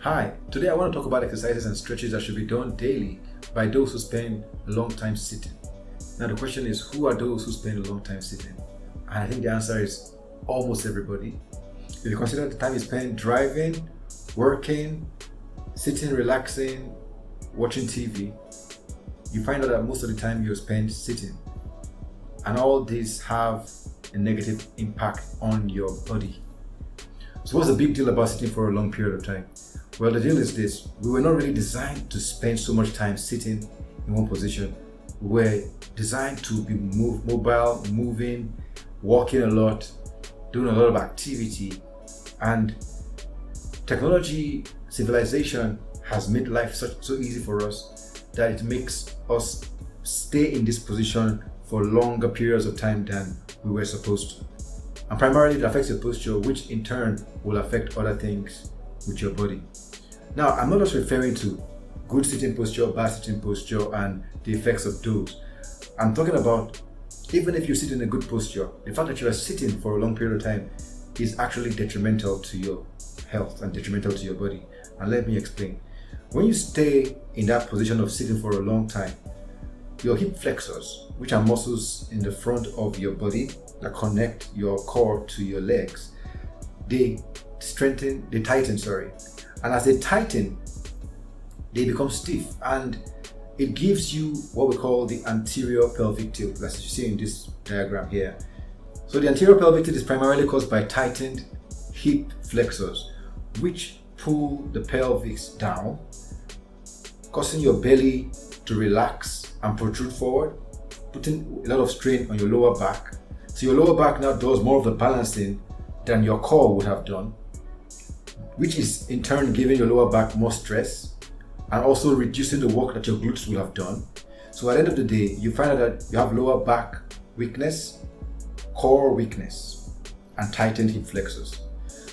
Hi, today I want to talk about exercises and stretches that should be done daily by those who spend a long time sitting. Now the question is, who are those who spend a long time sitting? And I think the answer is almost everybody. If you consider the time you spend driving, working, sitting, relaxing, watching TV, you find out that most of the time you spend sitting. And all these have a negative impact on your body. So what's the big deal about sitting for a long period of time? Well, the deal is this: we were not really designed to spend so much time sitting in one position. We were designed to be mobile, moving, walking a lot, doing a lot of activity. And technology, civilization has made life so easy for us that it makes us stay in this position for longer periods of time than we were supposed to. And primarily it affects your posture, which in turn will affect other things with your body. Now, I'm not just referring to good sitting posture, bad sitting posture, and the effects of those. I'm talking about even if you sit in a good posture, the fact that you are sitting for a long period of time is actually detrimental to your health and detrimental to your body. And let me explain. When you stay in that position of sitting for a long time, your hip flexors, which are muscles in the front of your body that connect your core to your legs, they tighten. And as they tighten, they become stiff, and it gives you what we call the anterior pelvic tilt, as you see in this diagram here. So the anterior pelvic tilt is primarily caused by tightened hip flexors, which pull the pelvis down, causing your belly to relax and protrude forward, putting a lot of strain on your lower back. So your lower back now does more of the balancing than your core would have done, which is in turn giving your lower back more stress and also reducing the work that your glutes will have done. So at the end of the day, you find out that you have lower back weakness, core weakness, and tightened hip flexors.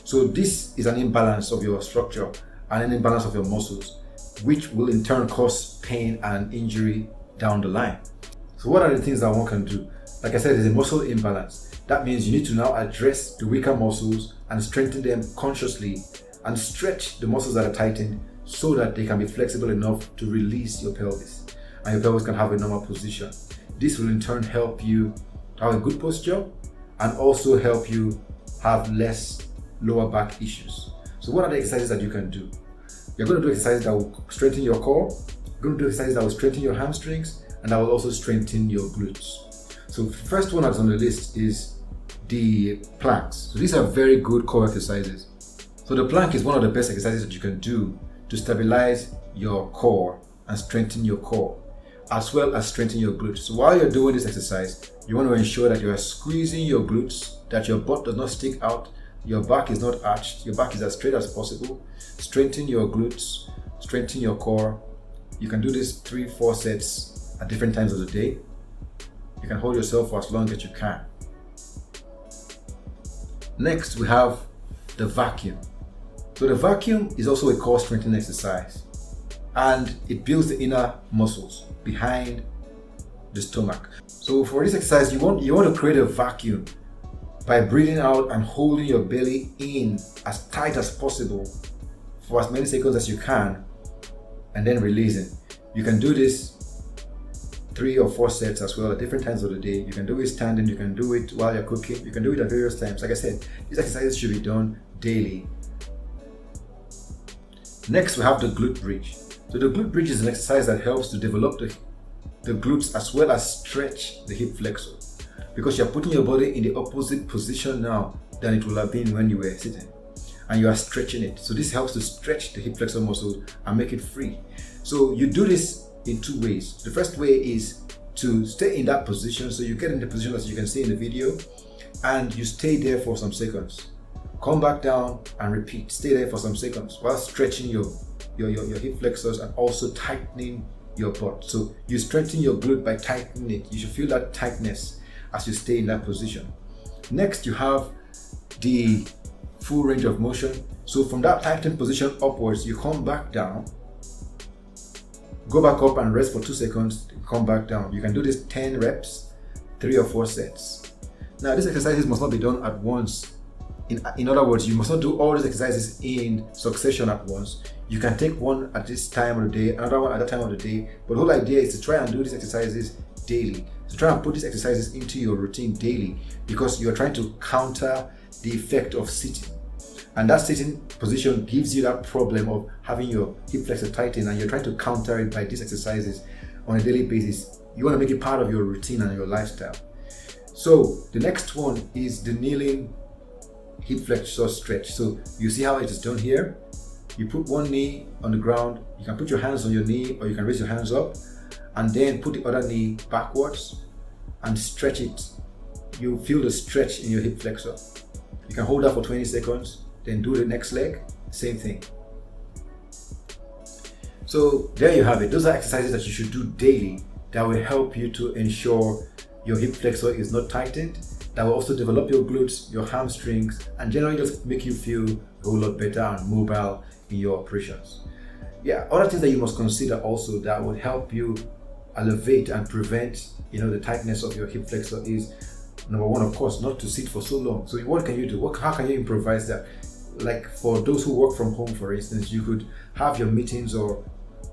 So this is an imbalance of your structure and an imbalance of your muscles, which will in turn cause pain and injury down the line. So what are the things that one can do? Like I said, there's a muscle imbalance. That means you need to now address the weaker muscles and strengthen them consciously and stretch the muscles that are tightened so that they can be flexible enough to release your pelvis and your pelvis can have a normal position. This will in turn help you have a good posture and also help you have less lower back issues. So what are the exercises that you can do? You're going to do exercises that will strengthen your core, you're going to do exercises that will strengthen your hamstrings, and that will also strengthen your glutes. So the first one that's on the list is the planks. So these are very good core exercises. So the plank is one of the best exercises that you can do to stabilize your core and strengthen your core, as well as strengthen your glutes. So while you're doing this exercise, you want to ensure that you are squeezing your glutes, that your butt does not stick out, your back is not arched, your back is as straight as possible. Strengthen your glutes, strengthen your core. You can do this 3-4 sets at different times of the day. You can hold yourself for as long as you can. Next, we have the vacuum. So the vacuum is also a core strengthening exercise, and it builds the inner muscles behind the stomach. So for this exercise, you want to create a vacuum by breathing out and holding your belly in as tight as possible for as many seconds as you can, and then releasing. You can do this 3 or 4 sets as well at different times of the day. You can do it standing, you can do it while you're cooking, you can do it at various times. Like I said, these exercises should be done daily. Next, we have the glute bridge. So the glute bridge is an exercise that helps to develop the glutes as well as stretch the hip flexor, because you're putting your body in the opposite position now than it will have been when you were sitting, and you are stretching it. So this helps to stretch the hip flexor muscle and make it free. So you do this in 2 ways. The first way is to stay in that position. So you get in the position as you can see in the video, and you stay there for some seconds. Come back down and repeat. Stay there for some seconds while stretching your hip flexors and also tightening your butt. So you strengthen your glute by tightening it. You should feel that tightness as you stay in that position. Next, you have the full range of motion. So from that tightened position upwards, you come back down, go back up and rest for 2 seconds, come back down. You can do this 10 reps, 3 or 4 sets. Now, these exercises must not be done at once In other words, you must not do all these exercises in succession at once. You can take one at this time of the day, another one at that time of the day. But the whole idea is to try and do these exercises daily. So try and put these exercises into your routine daily, because you're trying to counter the effect of sitting. And that sitting position gives you that problem of having your hip flexor tighten, and you're trying to counter it by these exercises on a daily basis. You want to make it part of your routine and your lifestyle. So the next one is the kneeling hip flexor stretch. So you see how it is done here. You put one knee on the ground. You can put your hands on your knee, or you can raise your hands up, and then put the other knee backwards and stretch it. You feel the stretch in your hip flexor. You can hold that for 20 seconds, then do the next leg, same thing. So there you have it. Those are exercises that you should do daily that will help you to ensure your hip flexor is not tightened. That will also develop your glutes, your hamstrings, and generally just make you feel a whole lot better and mobile in your operations. Yeah, other things that you must consider also that would help you elevate and prevent, the tightness of your hip flexor is, number one, of course, not to sit for so long. So what can you do? How can you improvise that? Like for those who work from home, for instance, you could have your meetings or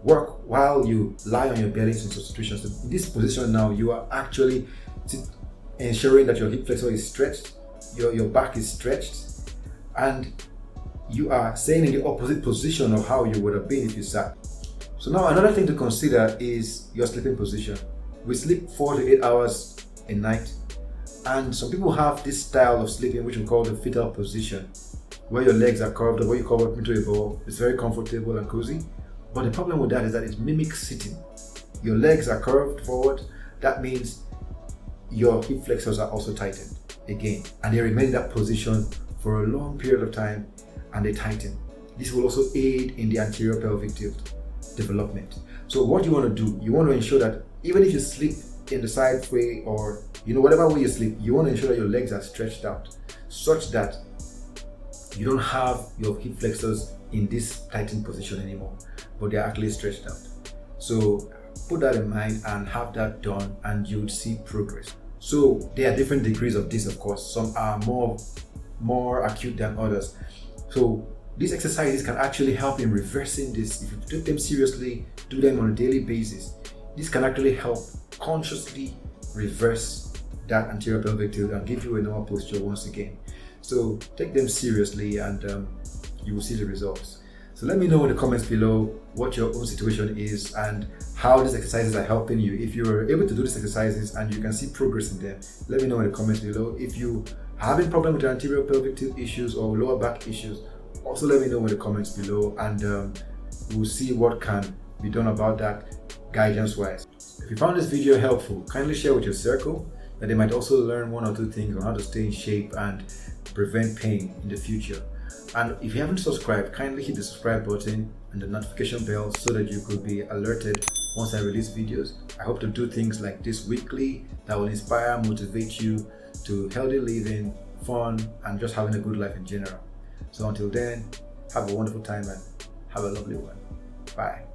work while you lie on your belly in some situations. So in this position now, you are actually ensuring that your hip flexor is stretched, your back is stretched, and you are staying in the opposite position of how you would have been if you sat. So now another thing to consider is your sleeping position. We sleep 4 to 8 hours a night, and some people have this style of sleeping which we call the fetal position, where your legs are curved, or what you call up into a ball. It's very comfortable and cozy, but the problem with that is that it mimics sitting. Your legs are curved forward. That means your hip flexors are also tightened again, and they remain in that position for a long period of time, and they tighten. This will also aid in the anterior pelvic tilt development. So what you want to do, you want to ensure that even if you sleep in the side way, or whatever way you sleep, you want to ensure that your legs are stretched out such that you don't have your hip flexors in this tightened position anymore, but they're actually stretched out. So put that in mind and have that done, and you'll see progress. So there are different degrees of this, of course. Some are more acute than others. So these exercises can actually help in reversing this. If you take them seriously, do them on a daily basis, this can actually help consciously reverse that anterior pelvic tilt and give you a normal posture once again. So take them seriously, and you will see the results. So let me know in the comments below what your own situation is and how these exercises are helping you. If you're able to do these exercises and you can see progress in them, let me know in the comments below. If you are having problem with your anterior pelvic tilt issues or lower back issues, also let me know in the comments below, and we'll see what can be done about that guidance wise. If you found this video helpful, kindly share with your circle, that they might also learn 1 or 2 things on how to stay in shape and prevent pain in the future. And if you haven't subscribed, kindly hit the subscribe button and the notification bell so that you could be alerted once I release videos. I hope to do things like this weekly that will inspire, motivate you to healthy living, fun, and just having a good life in general. So until then, have a wonderful time and have a lovely one. Bye.